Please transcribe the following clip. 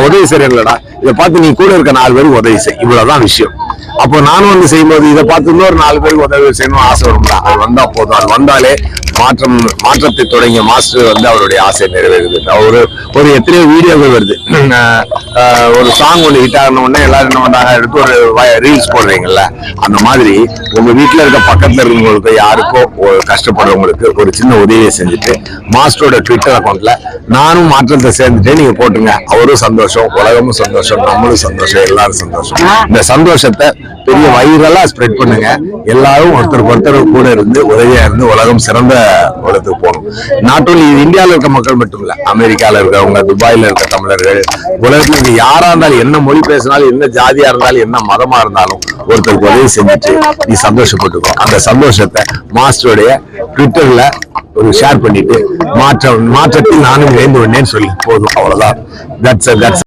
உதவி செய்யறீங்களா, இதை பார்த்து நீ கூட இருக்க 4 பேருக்கு உதவி செய், இவ்வளவுதான் விஷயம். அப்போ நானும் வந்து செய்யும்போது இதை பார்த்து இன்னொரு 4 பேருக்கு உதவி செய்யணும் ஆசை வரும்ல, அது வந்தா போதும். அது வந்தாலே மாற்றத்தை தொடங்கிய மாஸ்டர் வந்து அவருடைய ஆசை நிறைவேறுது. ஒரு எத்தனையோ வீடியோக்கள் வருது. ஒரு சாங் ஒன்று ஹிட் ஆகணும் உடனே எல்லாரும் என்ன பண்றாங்க, எடுத்து ஒரு ரீல்ஸ் போடுறீங்கல்ல, அந்த மாதிரி உங்க வீட்டுல இருக்க பக்கத்துல இருக்கவங்களுக்கு யாருக்கோ கஷ்டப்படுறவங்களுக்கு ஒரு சின்ன உதவியை செஞ்சுட்டு மாஸ்டரோட ட்விட்டர் அக்கௌண்ட்ல நானும் மாற்றத்தை சேர்ந்துட்டே நீங்க போட்டுங்க. அவரும் சந்தோஷம், உலகமும் சந்தோஷம், நம்மளும் சந்தோஷம், எல்லாரும் சந்தோஷம். இந்த சந்தோஷத்தை பெரிய வைரலா ஸ்ப்ரெட் பண்ணுங்க. எல்லாரும் ஒருத்தர் கூட இருந்து உதவியா இருந்து உலகம் சிறந்த உலகத்துக்கு போகணும். நாட் ஓன்லி இந்தியாவில் இருக்க மக்கள் மட்டும் இல்ல, அமெரிக்கால இருக்கவங்க, துபாயில இருக்க தமிழர்கள், உலகத்துல இருக்க யாரா இருந்தாலும், என்ன மொழி பேசினாலும், என்ன ஜாதியா இருந்தாலும், என்ன மதமா இருந்தாலும் ஒருத்தருக்கு உதவி செஞ்சுட்டு நீ சந்தோஷப்பட்டுக்கோ. அந்த சந்தோஷத்தை மாஸ்டருடைய ட்விட்டர்ல ஒரு ஷேர் பண்ணிட்டு மாற்றத்தில் நானும் வேண்டுவேன்னு சொல்லி போதும். அவ்வளவுதான்.